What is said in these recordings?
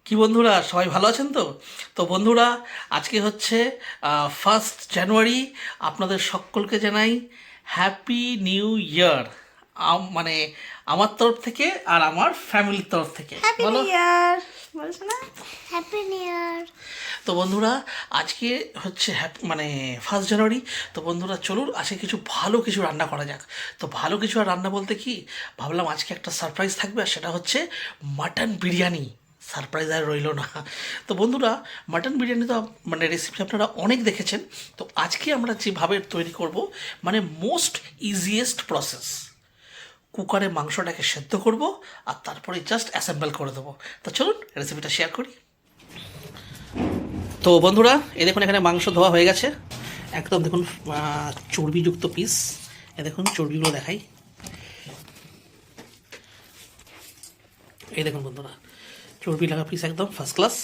কি বন্ধুরা, সবাই ভালো আছেন তো? তো বন্ধুরা, আজকে হচ্ছে 1 জানুয়ারি। আপনাদের সকলকে জানাই হ্যাপি নিউ ইয়ার। মানে আমার তরফ থেকে আর আমার ফ্যামিলির তরফ থেকে হ্যাপি বলো। নিউ ইয়ার বলছো না? Happy new year. তো বন্ধুরা, আজকে হচ্ছে মানে 1 জানুয়ারি। তো বন্ধুরা চলুন আজকে ভালো কিছু রান্না করা যাক। তো ভালো কিছু আর রান্না বলতে কি, ভাবলাম আজকে একটা সারপ্রাইজ থাকবে, আর সেটা হচ্ছে মাটন বিরিয়ানি। সারপ্রাইজ আর রইলো না। তো বন্ধুরা, মাটন বিরিয়ানি তো মানে রেসিপি আপনারা অনেক দেখেছেন। তো আজকে আমরা যেভাবে তৈরি করব, মানে মোস্ট ইজিয়েস্ট প্রসেস, কুকারে মাংসটাকে সেদ্ধ করব আর তারপরে জাস্ট অ্যাসেম্বল করে দেবো। তো চলুন রেসিপিটা শেয়ার করি। তো বন্ধুরা, এ দেখুন এখানে মাংস ধোয়া হয়ে গেছে, একদম দেখুন চর্বিযুক্ত পিস। এ দেখুন চর্বিগুলো দেখাই, এই দেখুন বন্ধুরা, চর্বি লাগা পিস একদম ফার্স্ট ক্লাস।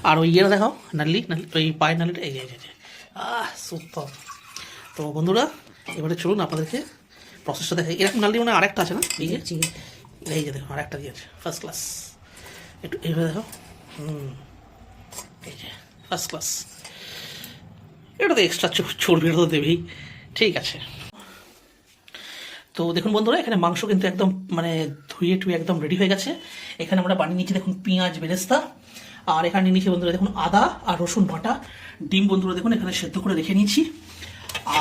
আর ওই ইয়েটা দেখাও, নাল্লি নাল্লি, ওই পায়ের নাল্লিটা, এই যে সুপার। তো বন্ধুরা, এবারে চলুন আপনাদেরকে প্রসেসটা দেখাই। এরকম নাল্লি মানে আরেকটা আছে না, এই যে দেখুন আরেকটা দিয়েছে ফার্স্ট ক্লাস। একটু এইভাবে দেখো, এই যে ফার্স্ট ক্লাস। এটা তো এক্সট্রা চর্বিটা তো দেবেই, ঠিক আছে। তো দেখুন বন্ধুরা, এখানে মাংস কিন্তু একদম মানে ধুয়ে টুয়ে একদম রেডি হয়ে গেছে। এখানে আমরা বানিয়ে নিচ্ছি দেখুন পেঁয়াজ বেরেস্তা, আর এখানে নিয়ে নিচ্ছি বন্ধুরা দেখুন আদা আর রসুন বাটা। ডিম বন্ধুরা দেখুন এখানে সেদ্ধ করে রেখে নিয়েছি।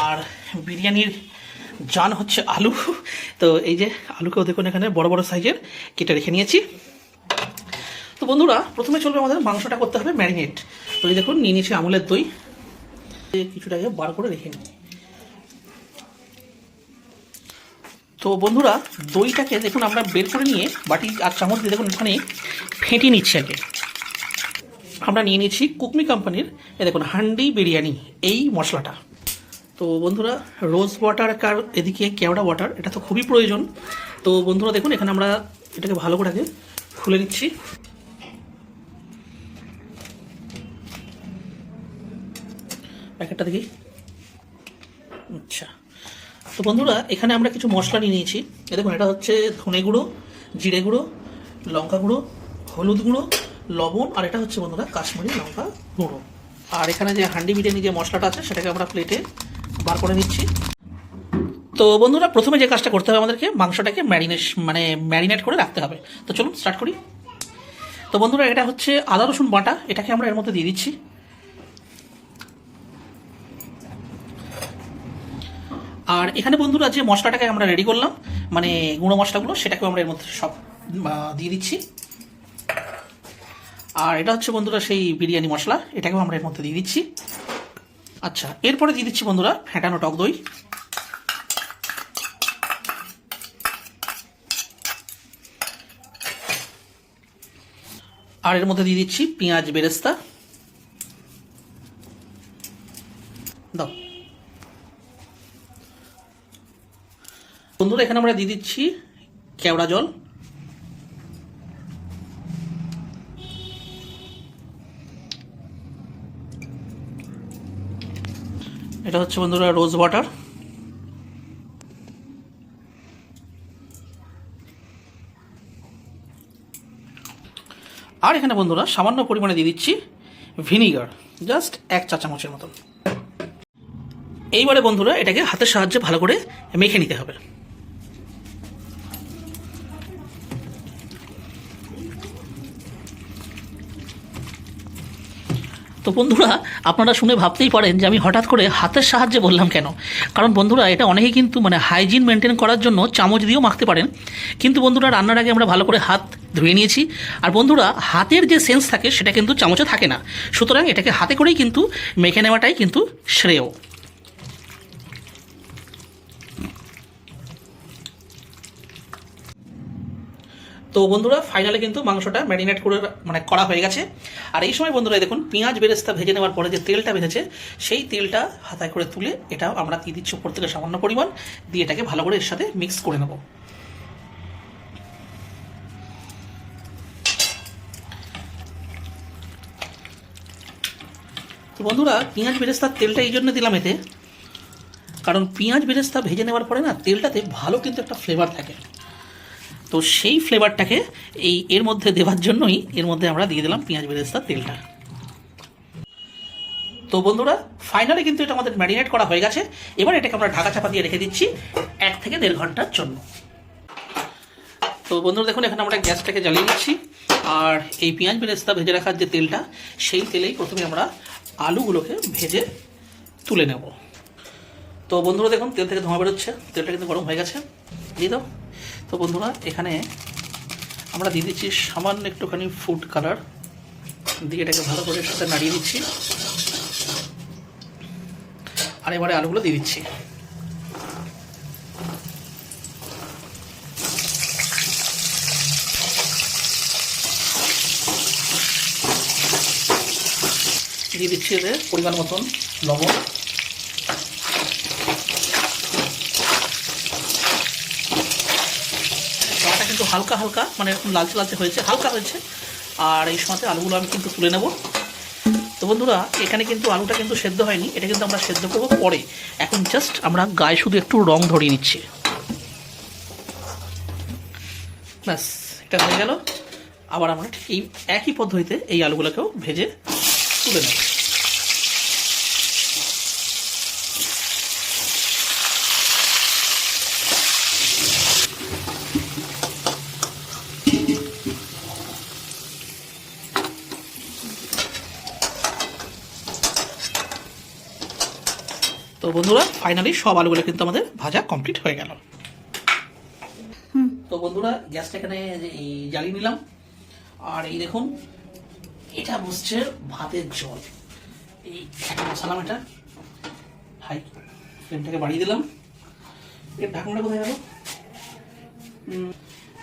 আর বিরিয়ানির জান হচ্ছে আলু। তো এই যে আলুকেও দেখুন এখানে বড় বড় সাইজের কেটে রেখে নিয়েছি। তো বন্ধুরা, প্রথমে চলবে আমাদের মাংসটা করতে হবে ম্যারিনেট। তো এই দেখুন নিয়ে নিয়েছি আমুলের দই, কিছুটা আগে বার করে রেখে নিই। তো বন্ধুরা, দইটাকে দেখুন আমরা বের করে নিয়ে বাটি আর চামচ দিয়ে দেখুন এখানে ফেটিয়ে নিচ্ছি আগে। আমরা নিয়ে নিয়েছি কুকমি কোম্পানির এ দেখুন হান্ডি বিরিয়ানি এই মশলাটা। তো বন্ধুরা, রোজ ওয়াটার কার এদিকে কেওড়া ওয়াটার, এটা তো খুবই প্রয়োজন। তো বন্ধুরা দেখুন এখানে আমরা এটাকে ভালো করে আগে খুলে নিচ্ছি। প্যাকেটটা দেখি। আচ্ছা, তো বন্ধুরা এখানে আমরা কিছু মশলা নিয়ে নিয়েছি। এ দেখুন, এটা হচ্ছে ধনে গুঁড়ো, জিরে গুঁড়ো, লঙ্কা গুঁড়ো, হলুদ গুঁড়ো, লবণ, আর এটা হচ্ছে বন্ধুরা কাশ্মীরি লঙ্কা গুঁড়ো। আর এখানে যে হান্ডি বিরিয়ানি যে মশলাটা আছে সেটাকে আমরা প্লেটে বার করে নিচ্ছি। তো বন্ধুরা, প্রথমে যে কাজটা করতে হবে আমাদেরকে মাংসটাকে ম্যারিনেট করে রাখতে হবে। তো চলুন স্টার্ট করি। তো বন্ধুরা, এটা হচ্ছে আদা রসুন বাটা, এটাকে আমরা এর মধ্যে দিয়ে দিচ্ছি। আর এখানে বন্ধুরা যে মশলাটাকে আমরা রেডি করলাম, মানে গুঁড়ো মশলাগুলো, সেটাকেও আমরা এর মধ্যে সব দিয়ে দিচ্ছি। আর এটা হচ্ছে বন্ধুরা সেই বিরিয়ানি মশলা, এটাকেও আমরা এর মধ্যে দিয়ে দিচ্ছি। আচ্ছা, এরপরে দিয়ে দিচ্ছি বন্ধুরা ফেটানো টক দই। আর এর মধ্যে দিয়ে দিচ্ছি পেঁয়াজ বেরেস্তা। দাও বন্ধুরা, এখানে আমরা দিয়ে দিচ্ছি কেওড়া জল। এটা হচ্ছে বন্ধুরা রোজ ওয়াটার। আর এখানে বন্ধুরা সামান্য পরিমাণে দিয়ে দিচ্ছি ভিনিগার, জাস্ট 1 চা চামচের মতন। এইবারে বন্ধুরা এটাকে হাতের সাহায্যে ভালো করে মেখে নিতে হবে। তো বন্ধুরা, আপনারা শুনে ভাবতেই পারেন যে আমি হঠাৎ করে হাতের সাহায্যে বললাম কেন। কারণ বন্ধুরা, এটা অনেকেই কিন্তু মানে হাইজিন মেনটেন করার জন্য চামচ দিয়েও মাখতে পারেন। কিন্তু বন্ধুরা, রান্নার আগে আমরা ভালো করে হাত ধুয়ে নিয়েছি। আর বন্ধুরা, হাতের যে সেন্স থাকে সেটা কিন্তু চামচে থাকে না, সুতরাং এটাকে হাতে করেই কিন্তু মেখে নেওয়াটাই কিন্তু শ্রেয়। তো বন্ধুরা, ফাইনালে কিন্তু মাংসটা ম্যারিনেট করে করা হয়ে গেছে। আর এই সময় বন্ধুরা দেখুন পেঁয়াজ বেরেস্তা ভেজে নেওয়ার পরে যে তেলটা বেঁধেছে, সেই তেলটা হাতায় করে তুলে এটা আমরা দিয়ে দিচ্ছি উপর থেকে সামান্য পরিমাণ, দিয়ে এটাকে ভালো করে এর সাথে মিক্স করে নেব। তো বন্ধুরা, পেঁয়াজ বেরেস্তার তেলটা এই জন্য দিলাম এতে, কারণ পেঁয়াজ বেরেস্তা ভেজে নেওয়ার পরে না তেলটাতে ভালো কিন্তু একটা ফ্লেভার থাকে। তো সেই ফ্লেভারটাকে এর মধ্যে দেওয়ার জন্যই এর মধ্যে আমরা দিয়ে দিলাম পেঁয়াজ বেরেস্তার তেলটা। তো বন্ধুরা ফাইনালি কিন্তু এটা আমাদের ম্যারিনেট করা হয়ে গেছে। এবার এটাকে আমরা ঢাকা চাপা দিয়ে রেখে দিচ্ছি 1 থেকে 1.5 ঘন্টার জন্য। তো বন্ধুরা দেখুন এখানে আমরা গ্যাসটাকে জ্বালিয়ে দিচ্ছি, আর এই পেঁয়াজ বেরেস্তা ভেজে রাখার যে তেলটা, সেই তেলেই প্রথমে আমরা আলুগুলোকে ভেজে তুলে নেব। তো বন্ধুরা দেখুন তেল থেকে ধোঁয়া বেরোচ্ছে, তেলটা কিন্তু গরম হয়ে গেছে, দিয়ে দাও। তো বন্ধুরা এখানে আমরা দিয়ে দিচ্ছি সামান্য একটুখানি ফুড কালার দিয়ে এটাকে ভালো করে সাথে নাড়িয়ে দিচ্ছি, আর এবারে আলুগুলো দিয়ে দিচ্ছি। দিয়ে দিচ্ছি এতে পরিমাণ মতন লবণ, কড়াটা কিন্তু হালকা হালকা মানে এরকম লালচে লালচে হয়েছে, হালকা হয়েছে। আর এই সময় আলুগুলো আমি কিন্তু তুলে নেব। তো বন্ধুরা এখানে কিন্তু আলুটা কিন্তু সেদ্ধ হয়নি, এটা কিন্তু আমরা সেদ্ধ করবো পরে। এখন জাস্ট আমরা গায়ে শুধু একটু রং ধরিয়ে নিচ্ছি, ব্যাস এটা হয়ে গেল। আবার আমরা ঠিক এই একই পদ্ধতিতে এই আলুগুলোকেও ভেজে তুলে নেব। তো বন্ধুরা ফাইনালি সব আলুগুলো কিন্তু আমাদের ভাজা কমপ্লিট হয়ে গেল। তো বন্ধুরা গ্যাসটা এখানে জ্বালিয়ে নিলাম, আর এই দেখুন এটা বসছে ভাতের জল। এই মশালাম এটা, হাই ফ্লেমটাকে বাড়িয়ে দিলাম। এর ঢাকনাটা কোথায় গেল,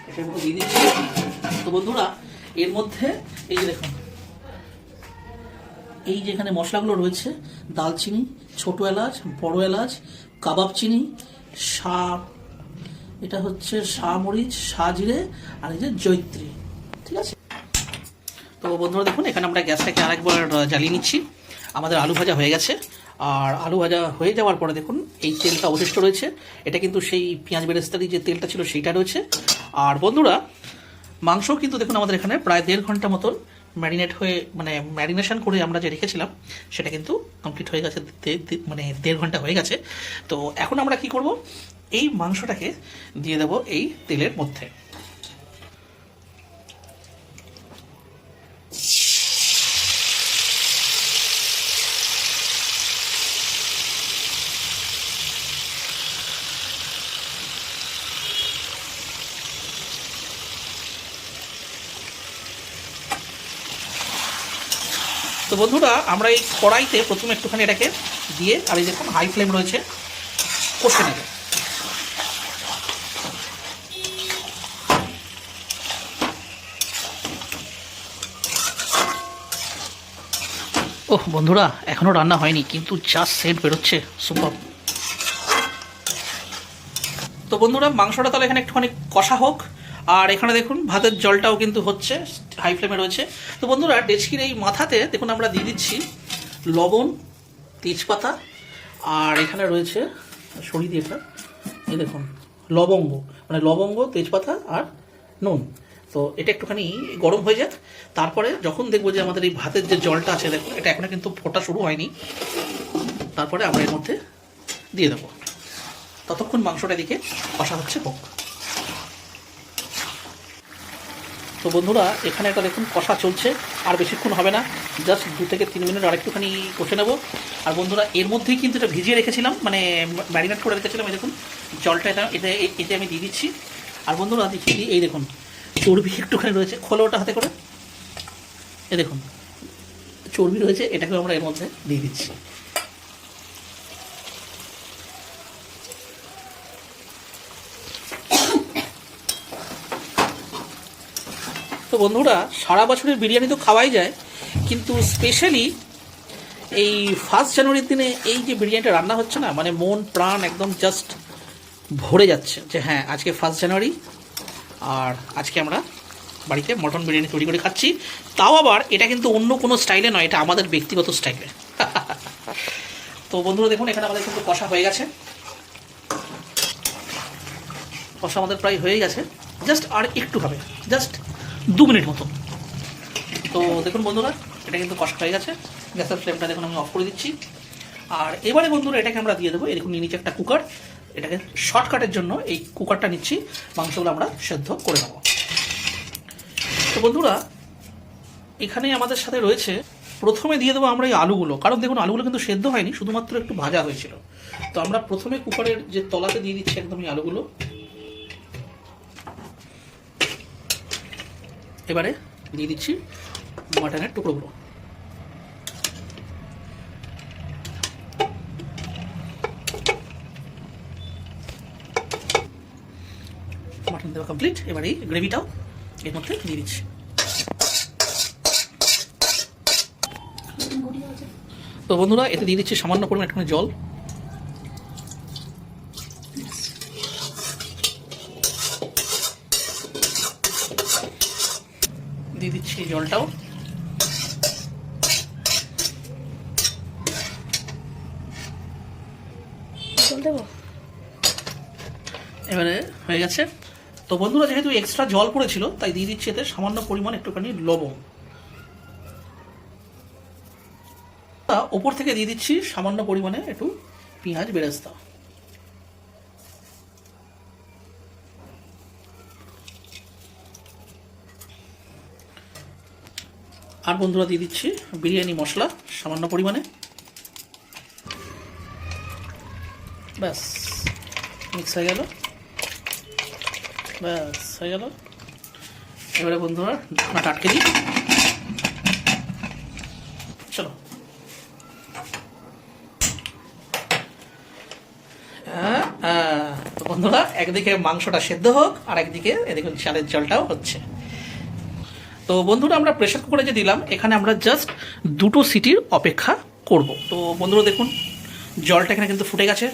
এটার মধ্যে দিয়ে দিচ্ছি। তো বন্ধুরা এর মধ্যে এই যে দেখুন এই যেখানে মশলাগুলো রয়েছে, দালচিনি, ছোটো এলাচ, বড় এলাচ, কাবাব চিনি, এটা হচ্ছে মরিচ, জিরে, আর এই যে জয়িত্রী, ঠিক আছে। তো বন্ধুরা দেখুন এখানে আমরা গ্যাসটাকে আরেকবার জ্বালিয়ে নিচ্ছি। আমাদের আলু ভাজা হয়ে গেছে, আর আলু ভাজা হয়ে যাওয়ার পরে দেখুন এই তেলটা অবশিষ্ট রয়েছে, এটা কিন্তু সেই পেঁয়াজ বেরেস্তারি যে তেলটা ছিল সেইটা রয়েছে। আর বন্ধুরা মাংস কিন্তু দেখুন আমাদের এখানে প্রায় 1.5 ঘন্টা মতন ম্যারিনেট হয়ে মানে ম্যারিনেশন করে আমরা যে রেখেছিলাম সেটা কিন্তু কমপ্লিট হয়ে গেছে, মানে 1.5 ঘন্টা হয়ে গেছে। তো এখন আমরা কি করব, এই মাংসটাকে দিয়ে দেব এই তেলের মধ্যে। তো বন্ধুরা আমরা এই কড়াইতে প্রথমে একটুখানি এটাকে দিয়ে, আর এই দেখুন হাই ফ্লেম রয়েছে, কষে নেব। ওহ বন্ধুরা এখনও রান্না হয়নি, কিন্তু জাস্ট সেন্ট বেরোচ্ছে, সুপার। তো বন্ধুরা মাংসটা তাহলে এখানে একটুখানি কষা হোক, আর এখানে দেখুন ভাতের জলটাও কিন্তু হচ্ছে, হাই ফ্লেমে রয়েছে। তো বন্ধুরা ডেচকির এই মাথাতে দেখুন আমরা দিয়ে দিচ্ছি লবণ, তেজপাতা, আর এখানে রয়েছে সরিয়ে দিয়ে এটা, এই দেখুন লবঙ্গ, মানে লবঙ্গ, তেজপাতা আর নুন। তো এটা একটুখানি গরম হয়ে যাক, তারপরে যখন দেখবো যে আমাদের এই ভাতের যে জলটা আছে দেখুন এটা এখনো কিন্তু ফোটা শুরু হয়নি, তারপরে আমরা এর মধ্যে দিয়ে দেবো। ততক্ষণ মাংসটা দিকে কষা হচ্ছে হোক। তো বন্ধুরা এখানে একটা দেখুন কষা চলছে, আর বেশিক্ষণ হবে না, জাস্ট 2 থেকে 3 মিনিট আর একটুখানি কষে নেব। আর বন্ধুরা এর মধ্যেই কিন্তু এটা ভিজিয়ে রেখেছিলাম, মানে ম্যারিনেট করে রেখেছিলাম, এই দেখুন জলটা এতে আমি দিয়ে দিচ্ছি। আর বন্ধুরা দেখিয়ে দিই, এই দেখুন চর্বি একটুখানি রয়েছে, খোলো ওটা হাতে করে, এই দেখুন চর্বি রয়েছে, এটাকেও আমরা এর মধ্যে দিয়ে দিচ্ছি। তো বন্ধুরা সারা বছরের বিরিয়ানি তো খাওয়াই যায়, কিন্তু স্পেশালি এই 1 জানুয়ারির দিনে এই যে বিরিয়ানিটা রান্না হচ্ছে না, মানে মন প্রাণ একদম জাস্ট ভরে যাচ্ছে যে হ্যাঁ আজকে 1 জানুয়ারি, আর আজকে আমরা বাড়িতে মটন বিরিয়ানি তৈরি করে খাচ্ছি। তাও আবার এটা কিন্তু অন্য কোনো স্টাইলে নয়, এটা আমাদের ব্যক্তিগত স্টাইলে। তো বন্ধুরা দেখুন এখানে আমাদের কিন্তু কষা হয়ে গেছে, কষা আমাদের প্রায় হয়ে গেছে। জাস্ট আর একটু হবে, জাস্ট 2 মিনিট মতো। তো দেখুন বন্ধুরা, এটা কিন্তু কষা হয়ে গেছে। গ্যাসের ফ্লেমটা দেখুন আমি অফ করে দিচ্ছি। আর এবারে বন্ধুরা এটাকে আমরা দিয়ে দেবো। এরকম নিচে একটা কুকার, এটাকে শর্টকাটের জন্য এই কুকারটা নিচ্ছি, মাংসগুলো আমরা সেদ্ধ করে নেবো। তো বন্ধুরা এখানে আমাদের সাথে রয়েছে, প্রথমে দিয়ে দেবো আমরা এই আলুগুলো, কারণ দেখুন আলুগুলো কিন্তু সেদ্ধ হয়নি, শুধুমাত্র একটু ভাজা হয়েছিল। তো আমরা প্রথমে কুকারের যে তলাতে দিয়ে দিচ্ছি একদম এই আলুগুলো। এবারে দিয়ে দিচ্ছি মাটনের টুকরোগুলো। মাটন দেওয়া কমপ্লিট। এবার এই গ্রেভিটাও এর মধ্যে দিয়ে দিচ্ছি। তো বন্ধুরা এতে দিয়ে দিচ্ছি সামান্য পরিমাণ একটুখানি জল। দিয়ে দিচ্ছি জলটাও। এবারে হয়ে গেছে। তো বন্ধুরা যেহেতু এক্সট্রা জল পড়েছিল, তাই দিয়ে দিচ্ছি এতে সামান্য পরিমাণ একটুখানি লবণ। ওপর থেকে দিয়ে দিচ্ছি সামান্য পরিমাণে একটু পেঁয়াজ বেরেস্তা। আর বন্ধুরা দিয়ে দিচ্ছি বিরিয়ানি মশলা সামান্য পরিমাণে। ব্যাস মিক্স হয়ে গেল, ব্যাস হয়ে গেল। এবারে বন্ধুরা ঢাকনাটা আটকে দিই। চলো তো বন্ধুরা একদিকে মাংসটা সেদ্ধ হোক, আর একদিকে এদিকে চালের জলটাও হচ্ছে। তো বন্ধুরা আমরা প্রেসার কুকারে যে দিলাম, এখানে আমরা জাস্ট 2টো সিটির অপেক্ষা করব। তো বন্ধুরা দেখুন জলটা এখানে কিন্তু ফুটে গেছে,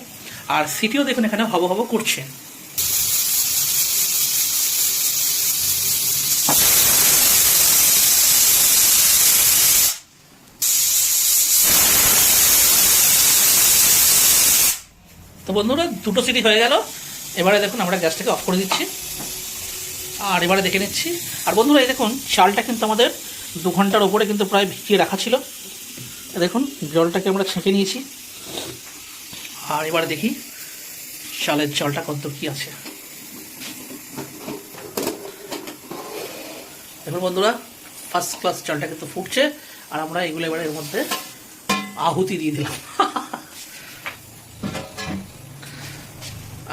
আর সিটিও দেখুন এখানে হব হব করছে। তো বন্ধুরা 2টো সিটি হয়ে গেল। এবারে দেখুন আমরা গ্যাসটাকে অফ করে দিচ্ছি, আর এবারে দেখে নিচ্ছি। আর বন্ধুরা এই দেখুন চালটা কিন্তু আমাদের 2 ঘন্টার উপরে কিন্তু প্রায় ভিজিয়ে রাখা ছিল। দেখুন জলটাকে আমরা ছেঁকে নিয়েছি, আর এবারে দেখি চালের জলটা কত কি আছে। দেখুন বন্ধুরা ফার্স্ট ক্লাস চালটা কিন্তু ফুটছে, আর আমরা এগুলো এবারে এর মধ্যে আহুতি দিয়ে দিলাম।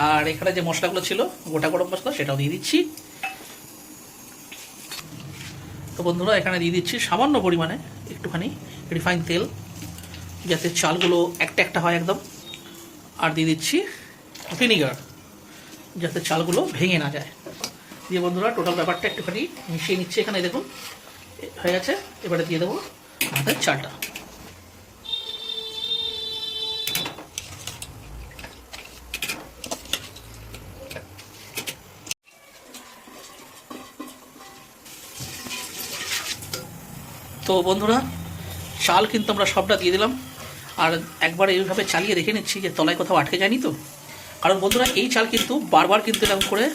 আর এখানে যে মশলাগুলো ছিল গোটা গরম মশলা, সেটাও দিয়ে দিচ্ছি। তো বন্ধুরা এখানে দিয়ে দিচ্ছি সামান্য পরিমাণে একটুখানি রিফাইন তেল, যাতে চালগুলো একটা একটা হয় একদম। আর দিয়ে দিচ্ছি ভিনিগার, যাতে চালগুলো ভেঙে না যায়। দিয়ে বন্ধুরা টোটাল ব্যাপারটা একটুখানি মিশিয়ে নিচ্ছি। এখানে দেখুন হয়ে গেছে। এবারে দিয়ে দেবো আমাদের চালটা। তো বন্ধুরা চাল কিন্তু আমরা সবটা দিয়ে দিলাম, আর একবার এইভাবে চালিয়ে দেখে নিচ্ছি যে তলায় কোথাও আটকে যায়নি তো। কারণ বন্ধুরা এই চাল কিন্তু বারবার কিন্তু এরকম করে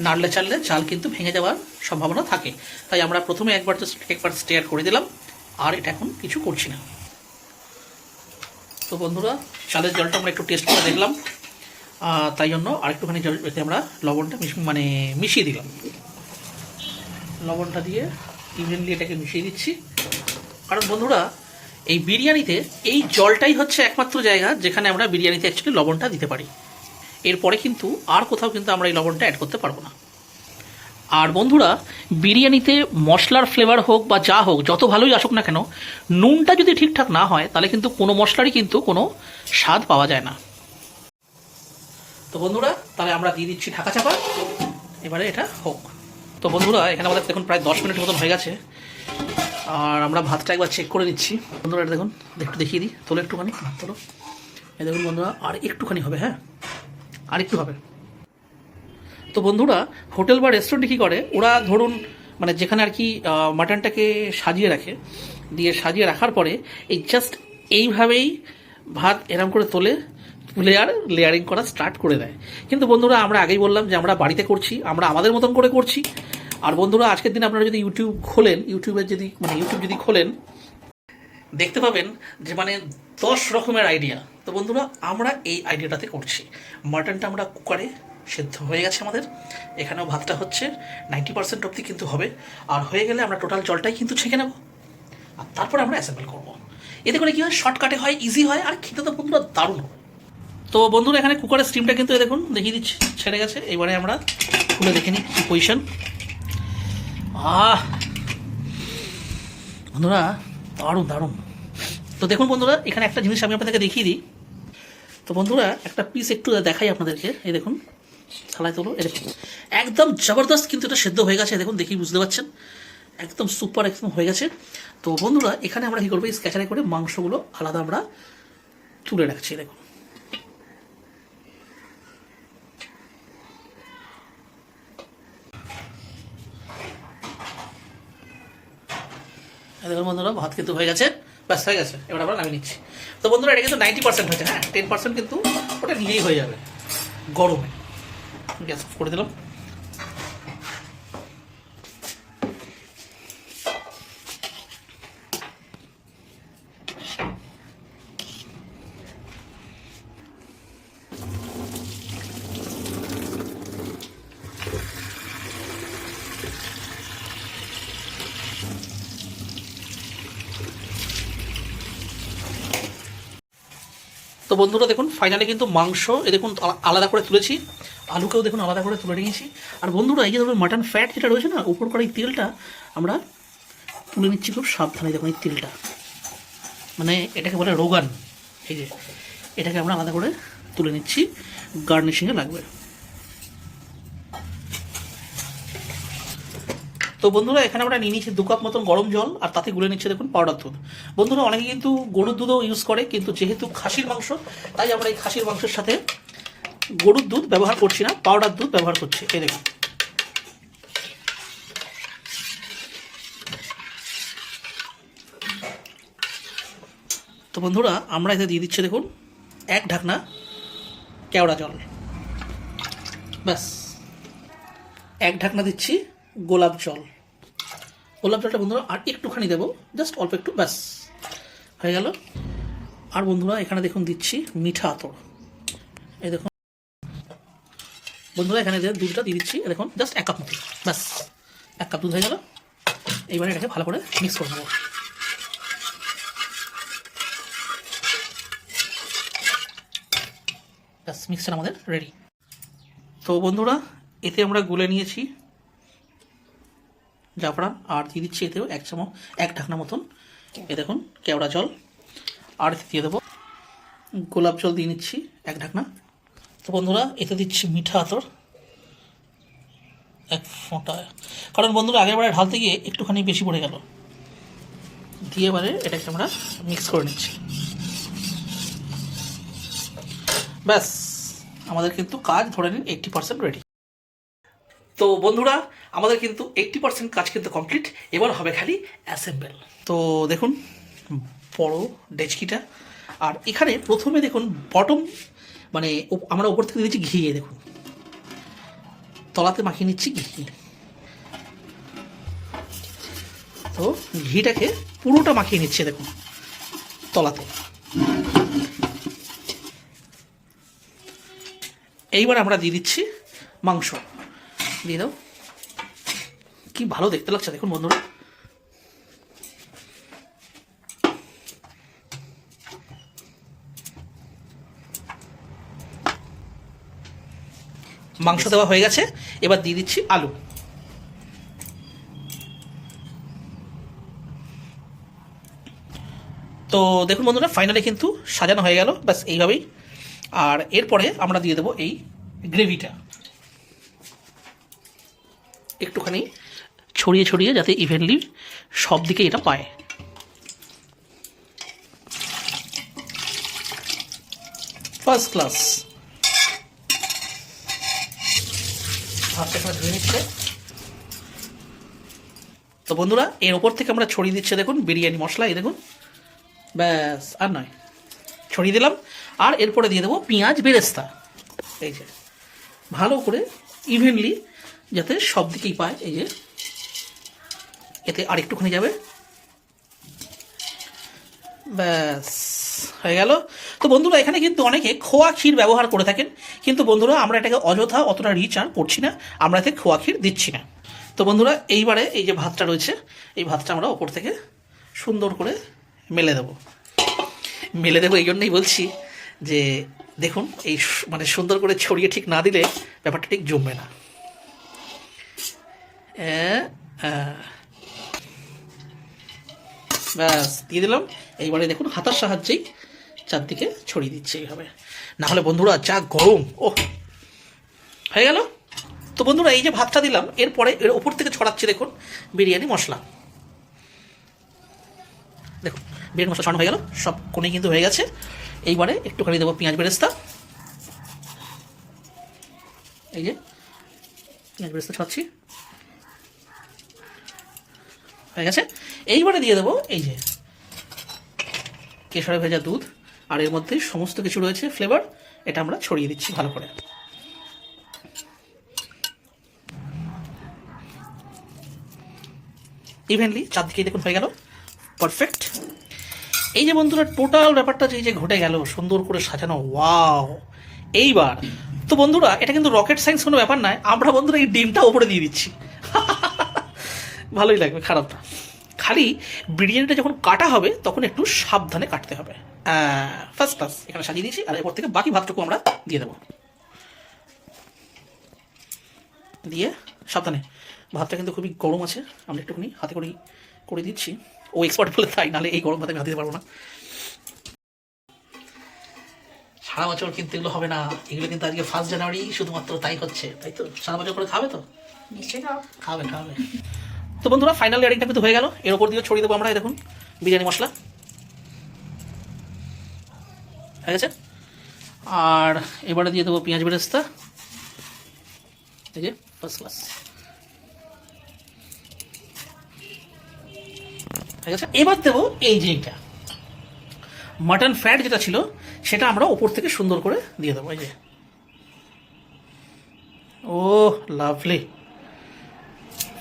নাড়লে চাললে চাল কিন্তু ভেঙে যাওয়ার সম্ভাবনা থাকে, তাই আমরা প্রথমে একবার স্টেয়ার করে দিলাম, আর এটা এখন কিছু করছি না। তো বন্ধুরা চালের জলটা আমরা একটু টেস্ট করে দেখলাম, তাই জন্য আরেকটুখানি জল এতে আমরা লবণটা মিশিয়ে দিলাম। লবণটা দিয়ে ইভেনলি এটাকে মিশিয়ে দিচ্ছি। কারণ বন্ধুরা এই বিরিয়ানিতে এই জলটাই হচ্ছে একমাত্র জায়গা যেখানে আমরা বিরিয়ানিতে অ্যাকচুয়ালি লবণটা দিতে পারি। এরপরে কিন্তু আর কোথাও কিন্তু আমরা এই লবণটা অ্যাড করতে পারবো না। আর বন্ধুরা বিরিয়ানিতে মশলার ফ্লেভার হোক বা যা হোক, যত ভালোই আসুক না কেন, নুনটা যদি ঠিকঠাক না হয় তাহলে কিন্তু কোনো মশলারই কিন্তু কোনো স্বাদ পাওয়া যায় না। তো বন্ধুরা তাহলে আমরা দিয়ে দিচ্ছি ঢাকা চাপা, এবারে এটা হোক। তো বন্ধুরা এখানে আমাদের দেখুন প্রায় 10 মিনিট মতন হয়ে গেছে, আর আমরা ভাতটা একবার চেক করে নিচ্ছি। বন্ধুরা এটা দেখুন, একটু দেখিয়ে দিই, তোলো একটুখানি ভাত তোলো। এই দেখুন বন্ধুরা আর একটুখানি হবে, হ্যাঁ আর একটু হবে। তো বন্ধুরা হোটেল বা রেস্টুরেন্টে কী করে, ওরা ধরুন মানে যেখানে আর কি মাটনটাকে সাজিয়ে রাখে, দিয়ে সাজিয়ে রাখার পরে এই জাস্ট এইভাবেই ভাত এরম করে তোলে, লেয়ারিং করা স্টার্ট করে দেয়। কিন্তু বন্ধুরা আমরা আগেই বললাম যে আমরা বাড়িতে করছি, আমরা আমাদের মতন করে করছি। আর বন্ধুরা আজকের দিন আপনারা যদি ইউটিউব যদি খোলেন দেখতে পাবেন যে 10 রকমের আইডিয়া। তো বন্ধুরা আমরা এই আইডিয়াটাতে করছি। মাটনটা আমরা কুকারে সেদ্ধ হয়ে গেছে আমাদের, এখানেও ভাতটা হচ্ছে 90% অবধি কিন্তু হবে। আর হয়ে গেলে আমরা টোটাল জলটাই কিন্তু ছেঁকে নেব, আর তারপরে আমরা অ্যাসেম্বল করবো। এতে করে কী হয়, শর্টকাটে হয়, ইজি হয়, আর খেতে তো বন্ধুরা দারুণ হবে। তো বন্ধুরা এখানে কুকারের স্টিমটা কিন্তু দেখুন দেখিয়ে দিচ্ছি, ছেড়ে গেছে। এবারে আমরা খুলে দেখে নিই কী পজিশন। বন্ধুরা দারুণ দারুণ। তো দেখুন বন্ধুরা এখানে একটা জিনিস আমি আপনাদেরকে দেখিয়ে দিই। তো বন্ধুরা একটা পিস একটু দেখাই আপনাদেরকে, এই দেখুন থালায় তোলো, এই দেখুন একদম জবরদস্ত কিন্তু এটা সেদ্ধ হয়ে গেছে। দেখুন দেখি বুঝতে পারছেন, একদম সুপার একদম হয়ে গেছে। তো বন্ধুরা এখানে আমরা কী করবো, এই স্ক্যাচারে করে মাংসগুলো আলাদা আমরা তুলে রাখছি। দেখুন দেখুন বন্ধুরা ভাত কিন্তু হয়ে গেছে, ব্যাস হয়ে গেছে। এবার আমরা নামিয়ে নিচ্ছি। তো বন্ধুরা এটা কিন্তু 90% হয়েছে, হ্যাঁ 10% কিন্তু ওটা নিয়েই হয়ে যাবে গরমে। গ্যাস অফ করে দিলাম। তো বন্ধুরা দেখুন ফাইনালি কিন্তু মাংস দেখুন আলাদা করে তুলেছি, আলুকেও দেখুন আলাদা করে তুলে নিয়েছি। আর বন্ধুরা এই যে ধরুন মাটন ফ্যাট যেটা রয়েছে না উপর করা, এই তেলটা আমরা তুলে নিচ্ছি খুব সাবধানে। দেখুন এই তেলটা এটাকে বলে রোগান, এই যে এটাকে আমরা আলাদা করে তুলে নিচ্ছি, গার্নিশিংয়ে লাগবে। তো বন্ধুরা এখানে আমরা নিয়ে নিচ্ছি 2 কাপ মতন গরম জল, আর তাতে গুলে নিচ্ছে দেখুন পাউডার দুধ। বন্ধুরা অনেকে কিন্তু গরুর দুধও ইউজ করে, কিন্তু যেহেতু খাসির মাংস তাই আমরা এই খাসির মাংসের সাথে গরুর দুধ ব্যবহার করছি না, পাউডার দুধ ব্যবহার করছি। এই দেখুন তো বন্ধুরা আমরা এতে দিয়ে দিচ্ছি দেখুন 1 ঢাকনা কেওড়া জল, ব্যাস 1 ঢাকনা দিচ্ছি গোলাপ জল। গোলাপ জলটা বন্ধুরা আর একটুখানি দেবো, জাস্ট অল্প একটু, ব্যাস হয়ে গেল। আর বন্ধুরা এখানে দেখুন দিচ্ছি মিঠা আতর, এই দেখুন বন্ধুরা এখানে যে দুধটা দিয়ে দিচ্ছি, দেখুন জাস্ট 1 কাপ মতো, ব্যাস 1 কাপ দুধ হয়ে গেল। এইবারে এটাকে ভালো করে মিক্স করে নেবো। ব্যাস মিক্সচার আমাদের রেডি। তো বন্ধুরা এতে আমরা গুলে নিয়েছি জাফরান, আর দিয়ে দিচ্ছি এতেও 1 ঢাকনা মতন এ দেখুন কেওড়া জল, আর এতে দিয়ে দেবো গোলাপ জল দিয়ে নিচ্ছি 1 ঢাকনা। তো বন্ধুরা এতে দিচ্ছি মিঠা আতর 1 ফোঁটা, কারণ বন্ধুরা আগের বারে ঢালতে গিয়ে একটুখানি বেশি পড়ে গেল। দিয়ে এবারে এটাকে আমরা মিক্স করে নিচ্ছি, ব্যাস আমাদের কিন্তু কাজ ধরে নিন 80% রেডি। তো বন্ধুরা আমাদের কিন্তু 80% কাজ কিন্তু কমপ্লিট, এবার হবে খালি অ্যাসেম্বল। তো দেখুন বড় ডেচকিটা, আর এখানে প্রথমে দেখুন বটম আমরা ওপর থেকে দিচ্ছি ঘি, দেখুন তলাতে মাখিয়ে নিচ্ছি ঘি। তো ঘিটাকে পুরোটা মাখিয়ে নিচ্ছে দেখুন তলাতে। এইবার আমরা দিয়ে দিচ্ছি মাংস, দিয়ে দাও। কি ভালো দেখতে লাগছে দেখুন বন্ধুরা। মাংস দেওয়া হয়ে গেছে, এবার দিয়ে দিচ্ছি আলু। তো দেখুন বন্ধুরা ফাইনালি কিন্তু সাজানো হয়ে গেল, ব্যাস এইভাবেই। আর এরপরে আমরা দিয়ে দেবো এই গ্রেভিটা একটুখানি ছড়িয়ে ছড়িয়ে, যাতে ইভেনলি সব দিকে এটা পায়। First class. ভাতটা ধুয়ে নিচ্ছে। তো বন্ধুরা এর ওপর থেকে আমরা ছড়িয়ে দিচ্ছে দেখুন বিরিয়ানি মশলা, এই দেখুন, ব্যাস আর নয় ছড়িয়ে দিলাম। আর এরপরে দিয়ে দেবো পেঁয়াজ বেরেস্তা। এই যে ভালো করে ইভেনলি যাতে সব দিকেই পায়, এই যে এতে আর একটুখানি যাবে, ব্যাস হয়ে গেল। তো বন্ধুরা এখানে কিন্তু অনেকে খোয়া ক্ষীর ব্যবহার করে থাকেন, কিন্তু বন্ধুরা আমরা এটাকে অযথা অতটা রিচ আর করছি না, আমরা এতে খোয়া ক্ষীর দিচ্ছি না। তো বন্ধুরা এইবারে এই যে ভাতটা রয়েছে, এই ভাতটা আমরা ওপর থেকে সুন্দর করে মেলে দেবো। মেলে দেবো এই জন্যই বলছি যে দেখুন এই মানে সুন্দর করে ছড়িয়ে ঠিক না দিলে ব্যাপারটা ঠিক জমবে না। ব্যাস দিয়ে দিলাম। এইবারে দেখুন হাতার সাহায্যেই চারদিকে ছড়িয়ে দিচ্ছে এইভাবে, না হলে বন্ধুরা যা গরম, ও হয়ে গেল। তো বন্ধুরা এই যে ভাতটা দিলাম, এরপরে এর ওপর থেকে ছড়াচ্ছে দেখুন বিরিয়ানি মশলা। দেখুন বিরিয়ানি মশলা ছড়ানো হয়ে গেল, সব কোণে কিন্তু হয়ে গেছে। এইবারে একটুখানি দেবো পেঁয়াজ বেরেস্তা, এই যে পেঁয়াজ বেরেস্তা ছড়াচ্ছি, হয়ে গেছে। এইবারে দিয়ে দেবো এই যে কেশরে ভেজা দুধ, আর এর মধ্যে সমস্ত কিছু রয়েছে ফ্লেভার, এটা আমরা ছড়িয়ে দিচ্ছি ভালো করে। ইভেনলি চারদিকে দেখুন হয়ে গেল, পারফেক্ট। এই যে বন্ধুরা টোটাল ব্যাপারটা যে ঘটে গেল সুন্দর করে সাজানো, ওয়াও। এইবার তো বন্ধুরা এটা কিন্তু রকেট সায়েন্স কোনো ব্যাপার নয়, আমরা বন্ধুরা এই ডিমটা ওপরে দিয়ে দিচ্ছি। ভালোই লাগবে, খারাপ না। খালি বিরিয়ানিটা যখন কাটা হবে তখন একটু সাবধানে কাটতে হবে। ফার্স্ট ক্লাস এখানে সাজিয়ে দিয়েছি, আর এরপর থেকে বাকি ভাতটুকু আমরা দিয়ে দেবো। দিয়ে সাবধানে, ভাতটা কিন্তু খুবই গরম আছে, আমরা একটুখানি হাতে করেই করে দিচ্ছি। ও এক্সপার্ট বলে তাই, নাহলে এই গরম ভাতে আমি হাতে দিতে পারবো না। সারা বছর কিন্তু এগুলো হবে না, এগুলো কিন্তু আজকে 1 জানুয়ারি শুধুমাত্র তাই হচ্ছে, তাই তো? সারা বছর করে খাবে তো? নিশ্চয়ই খাবে খাবে। তো বন্ধুরা ফাইনাল লেয়ারিংটা কিন্তু হয়ে গেল, এর ওপর দিয়ে ছড়িয়ে দেবো আমরা দেখুন বিরিয়ানি মশলা, হয়ে গেছে। আর এবারে দিয়ে দেবো পেঁয়াজ বেরেস্তা, এই যে ফার্স্ট ক্লাস, হয়ে গেছে। এবার দেবো এই যে এটা মাটন ফ্যাট যেটা ছিল সেটা আমরা ওপর থেকে সুন্দর করে দিয়ে দেবো, এই যে। ও লাভলি,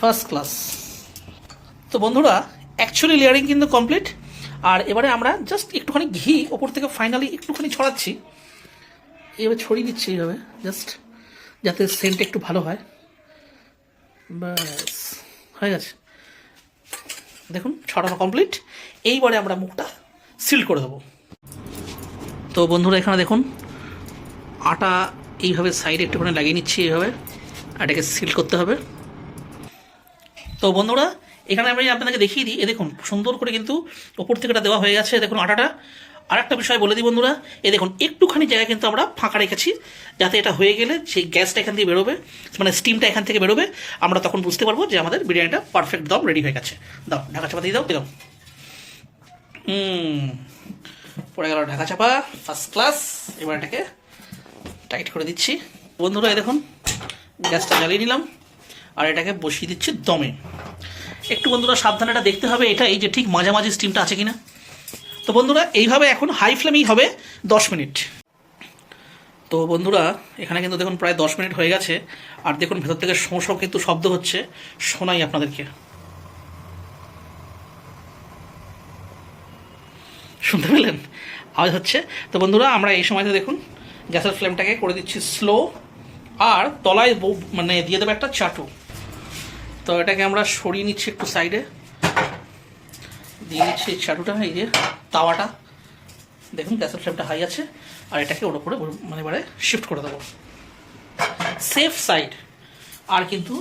ফার্স্ট ক্লাস। তো বন্ধুরা অ্যাকচুয়ালি লেয়ারিং কিন্তু কমপ্লিট, আর এবারে আমরা জাস্ট একটুখানি ঘি ওপর থেকে ফাইনালি একটুখানি ছড়াচ্ছি, এবার ছড়িয়ে দিচ্ছি এইভাবে জাস্ট, যাতে সেন্ট একটু ভালো হয়। ব্যাস হয়ে গেছে, দেখুন ছড়ানো কমপ্লিট। এইবারে আমরা মুখটা সিল করে দেবো। তো বন্ধুরা এখানে দেখুন আটা এইভাবে সাইডে একটুখানি লাগিয়ে নিচ্ছি, এইভাবে এটাকে সিল করতে হবে। তো বন্ধুরা এখানে আমি আপনাদেরকে দেখিয়ে দিই, এ দেখুন সুন্দর করে কিন্তু ওপর থেকে এটা দেওয়া হয়ে গেছে দেখুন আটাটা। আর একটা বিষয় বলে দিই বন্ধুরা, এ দেখুন একটুখানি জায়গা কিন্তু আমরা ফাঁকা রেখেছি, যাতে এটা হয়ে গেলে সেই গ্যাসটা এখান থেকে বেরোবে, মানে স্টিমটা এখান থেকে বেরোবে, আমরা তখন বুঝতে পারবো যে আমাদের বিরিয়ানিটা পারফেক্ট দম রেডি হয়ে গেছে। দাও ঢাকা চাপা দিয়ে দাও, দিলাম। পড়ে গেল ঢাকা চাপা, ফার্স্ট ক্লাস। এবার এটাকে টাইট করে দিচ্ছি। বন্ধুরা এই দেখুন গ্যাসটা জ্বালিয়ে নিলাম, আর এটাকে বসিয়ে দিচ্ছি দমে। একটু বন্ধুরা সাবধানে এটা দেখতে হবে, এটা এই যে ঠিক মাঝামাঝি স্টিমটা আছে কিনা। তো বন্ধুরা এইভাবে এখন হাই ফ্লেমেই হবে 10 মিনিট। তো বন্ধুরা এখানে কিন্তু দেখুন প্রায় 10 মিনিট হয়ে গেছে, আর দেখুন ভেতর থেকে শোঁ শোঁ কিন্তু শব্দ হচ্ছে, শোনাই আপনাদেরকে, শুনতে পেলেন আওয়াজ হচ্ছে। তো বন্ধুরা আমরা এই সময়তে দেখুন গ্যাসের ফ্লেমটাকে করে দিচ্ছি স্লো, আর তলায় মানে দিয়ে দেবো একটা চাটু। তো এটাকে আমরা সরিয়ে নিচ্ছি একটু সাইডে, দিয়ে দিচ্ছি এই চাটুটা, এই যে তাওয়াটা দেখুন গ্যাসের ফ্লেমটা হাই আছে, আর এটাকে ওর উপরে মানে এবারে শিফট করে দেবো সেফ সাইড। আর কিন্তু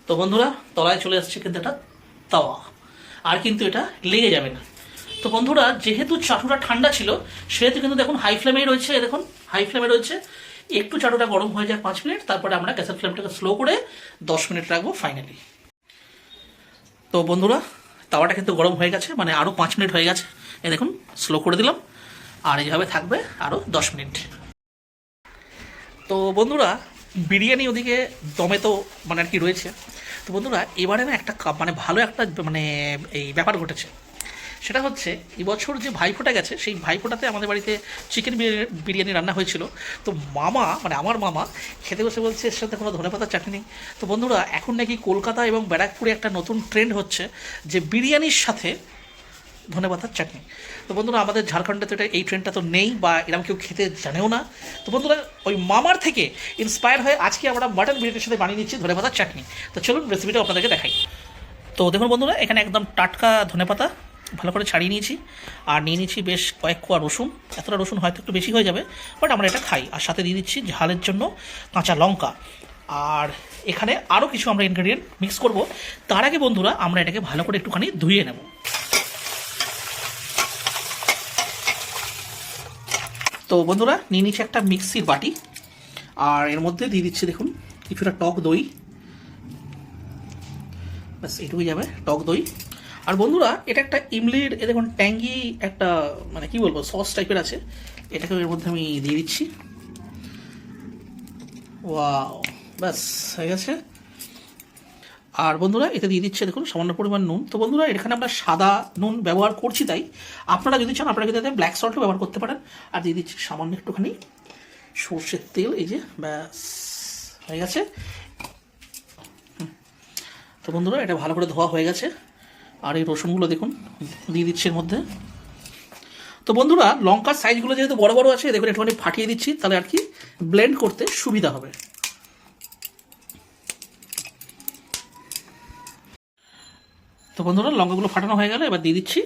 তো বন্ধুরা তলায় চলে আসছে কিন্তু এটা তাওয়া, আর কিন্তু এটা লেগে যাবে না। তো বন্ধুরা যেহেতু চাটুটা ঠান্ডা ছিল সেহেতু কিন্তু দেখুন হাই ফ্লেমেই রয়েছে, দেখুন হাই ফ্লেমে রয়েছে। একটু চাটুটা গরম হয়ে যায় 5 মিনিট, তারপরে আমরা গ্যাসের ফ্লেমটাকে স্লো করে 10 মিনিট রাখবো ফাইনালি। তো বন্ধুরা তাওয়াটা কিন্তু গরম হয়ে গেছে, মানে আরও 5 মিনিট হয়ে গেছে, এই দেখুন স্লো করে দিলাম, আর এইভাবে থাকবে আরও 10 মিনিট। তো বন্ধুরা বিরিয়ানি ওদিকে দমে তো মানে আর কি রয়েছে। তো বন্ধুরা এবারে না একটা মানে ভালো একটা মানে এই ব্যাপার ঘটেছে, সেটা হচ্ছে এবছর যে ভাইফোঁটা গেছে সেই ভাইফোঁটাতে আমাদের বাড়িতে চিকেন বিরিয়ানি রান্না হয়েছিল। তো মামা মানে আমার মামা খেতে বসে বলছে এর সাথে কোনো ধনেপাতার চাটনি নেই। তো বন্ধুরা এখন নাকি কলকাতা এবং ব্যারাকপুরে একটা নতুন ট্রেন্ড হচ্ছে যে বিরিয়ানির সাথে ধনেপাতার চাটনি। তো বন্ধুরা আমাদের ঝাড়খণ্ডে তো এটা এই ট্রেন্ডটা তো নেই বা এরকম কেউ খেতে জানেও না। তো বন্ধুরা ওই মামার থেকে ইন্সপায়ার হয়ে আজকে আমরা মাটন বিরিয়ানির সাথে বানিয়ে নিচ্ছি ধনেপাতার চাটনি। তো চলুন রেসিপিটা আপনাদেরকে দেখাই। তো দেখুন বন্ধুরা এখানে একদম টাটকা ধনেপাতা ভালো করে ছাড়িয়ে নিয়েছি আর নিয়ে নিয়েছি বেশ কয়েক কোয়া রসুন। এতটা রসুন হয়তো একটু বেশি হয়ে যাবে, বাট আমরা এটা খাই। আর সাথে দিয়ে দিচ্ছি ঝালের জন্য কাঁচা লঙ্কা। আর এখানে আরও কিছু আমরা ইনগ্রেডিয়েন্ট মিক্স করব। তার আগে বন্ধুরা আমরা এটাকে ভালো করে একটুখানি ধুয়ে নেব। তো বন্ধুরা নিয়ে নিচ্ছি একটা মিক্সির বাটি আর এর মধ্যে দিয়ে দিচ্ছি দেখুন কিছুটা টক দই। ব্যাস এটুকুই যাবে টক দই। আর বন্ধুরা এটা একটা ইমলির এ দেখুন ট্যাঙ্গি একটা মানে কি বলবো সস টাইপের আছে, এটাকে এর মধ্যে আমি দিয়ে দিচ্ছি। ওয়াও, ব্যাস হয়ে গেছে। আর বন্ধুরা এতে দিয়ে দিচ্ছে দেখুন সামান্য পরিমাণ নুন। তো বন্ধুরা এখানে আমরা সাদা নুন ব্যবহার করছি, তাই আপনারা যদি চান আপনারা কিন্তু ব্ল্যাক সল্টও ব্যবহার করতে পারেন। আর দিয়ে দিচ্ছি সামান্য একটুখানি সর্ষের তেল, এই যে ব্যাস হয়ে গেছে। তো বন্ধুরা এটা ভালো করে ধোয়া হয়ে গেছে। আর এই রসুনগুলো দেখুন দিয়ে দিচ্ছি এর মধ্যে। তো বন্ধুরা লঙ্কার সাইজগুলো যেহেতু বড় বড় আছে দেখুন একটুখানি ফাটিয়ে দিচ্ছি, তাহলে আর কি ব্লেন্ড করতে সুবিধা হবে। তো বন্ধুরা লঙ্কাগুলো ফাটানো হয়ে গেল, এবার দিয়ে দিচ্ছি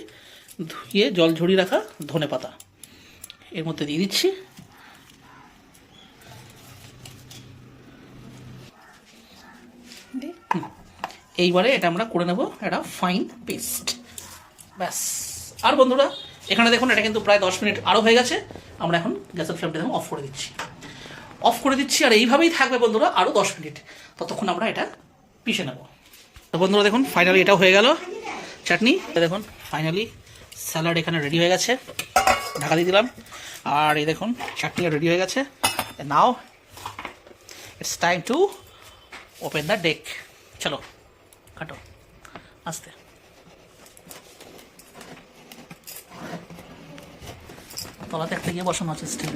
ধুয়ে জল ঝরিয়ে রাখা ধনেপাতা এর মধ্যে দিয়ে দিচ্ছি। এইবারে এটা আমরা করে নেব একটা ফাইন পেস্ট, ব্যাস। আর বন্ধুরা এখানে দেখুন এটা কিন্তু প্রায় 10 মিনিট আরও হয়ে গেছে। আমরা এখন গ্যাসের ফ্লেমটা দেখুন অফ করে দিচ্ছি আর এইভাবেই থাকবে বন্ধুরা আরও 10 মিনিট। ততক্ষণ আমরা এটা পিষে নেব। তো বন্ধুরা দেখুন ফাইনালি এটাও হয়ে গেল চাটনি। দেখুন ফাইনালি স্যালাড এখানে রেডি হয়ে গেছে, ঢাকা দিয়ে দিলাম। আর এই দেখুন চাটনিও রেডি হয়ে গেছে। Now it's time to open the deck. চলো কাটো আস্তে। তলাতে একটা গিয়ে বসানো আছে স্টিল।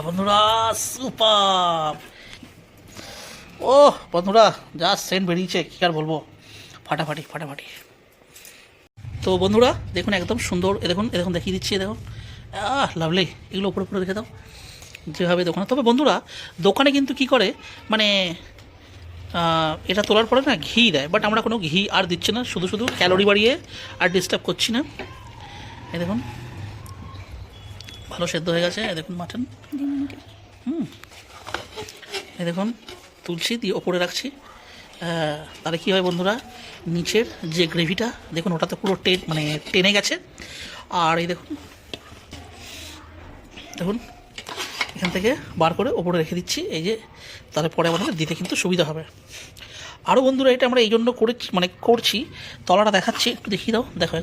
বন্ধুরা সুপার! ও বন্ধুরা যা সেন্ট বেরিয়েছে কী আর বলবো, ফাটাফাটি। তো বন্ধুরা দেখুন একদম সুন্দর, এ দেখুন দেখিয়ে দিচ্ছি, দেখুন লাভলি। এগুলো উপরে রেখে দাও যেভাবে দোকানে। তবে বন্ধুরা দোকানে কিন্তু কি করে মানে এটা তোলার পরে না ঘি দেয়, বাট আমরা কোনো ঘি আর দিচ্ছি না, শুধু ক্যালোরি বাড়িয়ে আর ডিস্টার্ব করছি না। এই দেখুন ভালো সেদ্ধ হয়ে গেছে। এই দেখুন মাটন, এই দেখুন তুলছি দিয়ে ওপরে রাখছি। তাহলে কী হয় বন্ধুরা নিচের যে গ্রেভিটা দেখুন ওটা তো পুরো টেনে গেছে। আর এই দেখুন এখান থেকে বার করে ওপরে রেখে দিচ্ছি, এই যে তাহলে পরে আমাদের দিতে কিন্তু সুবিধা হবে। আরও বন্ধুরা এটা আমরা এই জন্য করছি, তলাটা দেখাচ্ছি, একটু দেখিয়ে দাও, দেখো।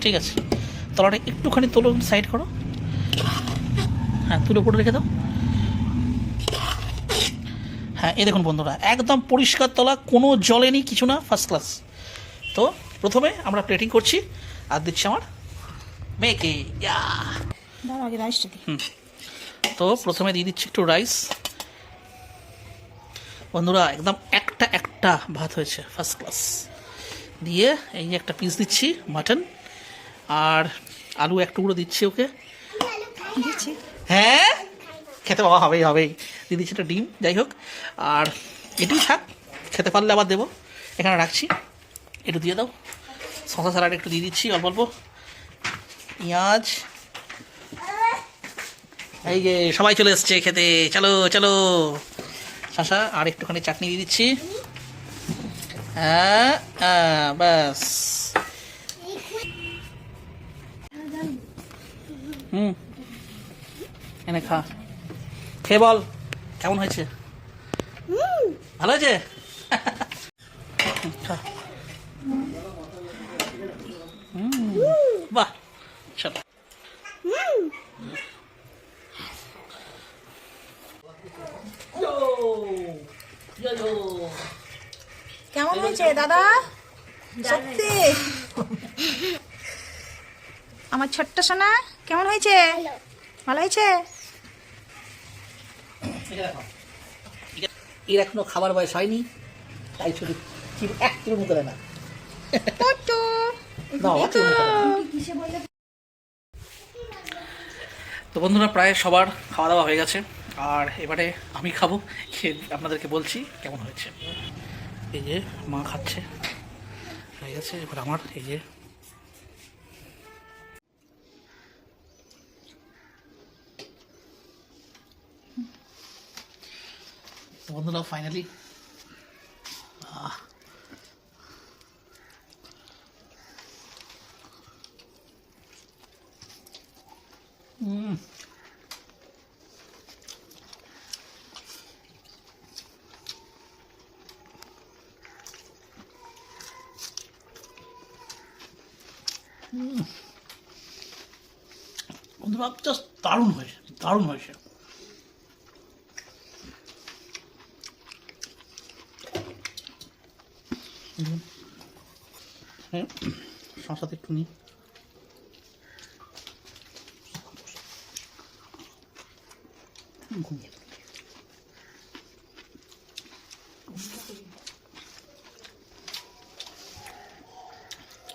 ঠিক আছে, তলাটা একটুখানি তোলো, সাইড করো, হ্যাঁ তুলে উপরে রেখে দাও। হ্যাঁ এই দেখুন বন্ধুরা একদম পরিষ্কার তলা, কোনো জলে নেই, কিছু না, ফার্স্ট ক্লাস। তো প্রথমে আমরা প্লেটিং করছি আর দিচ্ছি আমার মেয়েকে। তো প্রথমে দিয়ে দিচ্ছি একটু রাইস। বন্ধুরা একদম একটা ভাত হয়েছে ফার্স্ট ক্লাস। দিয়ে এই যে একটা পিস দিচ্ছি মাটন, আর আলু এক টুকরো দিচ্ছি ওকে। হ্যাঁ খেতে বাবা হবেই দিয়ে দিচ্ছি একটা ডিম, যাই হোক। আর এটাই থাক, খেতে পারলে আবার দেবো। এখানে রাখছি, একটু দিয়ে দাও। শসা স্যালাড একটু দিয়ে দিচ্ছি অল্প পেঁয়াজ। এই যে সবাই চলে এসছে খেতে, চলো শসা আর একটুখানি চাটনি দিয়ে দিচ্ছি। হ্যাঁ ব্যাস। এনে খেয়ে বল কেমন হয়েছে। ভালো হয়েছে। বাহ চলো। কেমন হয়েছে দাদা? সত্যি আমার ছোট্ট সোনা কেমন হয়েছে? ভালো হয়েছে? এর এখনো খাবার বয়স হয়নি, তাই ছোট এক চুমু করে না। টুটু তো বন্ধুরা প্রায় সবার খাওয়া দাওয়া হয়ে গেছে, আর এবারে আমি খাবো, খেয়ে আপনাদেরকে বলছি কেমন হয়েছে। এই যে মা খাচ্ছে, হয়ে গেছে, এবার আমার এই যে তো বন্ধুরা ফাইনালি বন্ধুরা জাস্ট দারুণ হয়েছে, দারুণ হয়েছে। শশাতে একটু নিই।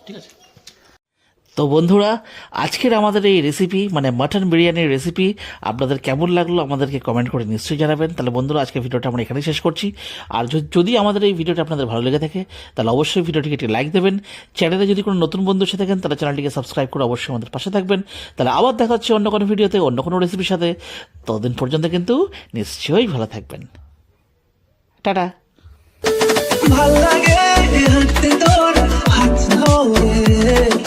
ঠিক আছে। তো বন্ধুরা আজকের আমাদের এই রেসিপি মানে মাটন বিরিয়ানির রেসিপি আপনাদের কেমন লাগলো আমাদেরকে কমেন্ট করে নিশ্চয়ই জানাবেন। তাহলে বন্ধুরা আজকে ভিডিওটা আমরা এখানেই শেষ করছি। আর যদি আমাদের এই ভিডিওটা আপনাদের ভালো লেগে থাকে তাহলে অবশ্যই ভিডিওটিকে একটি লাইক দেবেন। চ্যানেলে যদি কোনো নতুন বন্ধু এসে থাকেন তাহলে চ্যানেলটিকে সাবস্ক্রাইব করে অবশ্যই আমাদের পাশে থাকবেন। তাহলে আবার দেখা হচ্ছে অন্য কোনো ভিডিওতে অন্য কোনো রেসিপির সাথে। ততদিন পর্যন্ত কিন্তু নিশ্চয়ই ভালো থাকবেন। টাটা। ভাল লাগে হাতে তোর হাত ধরে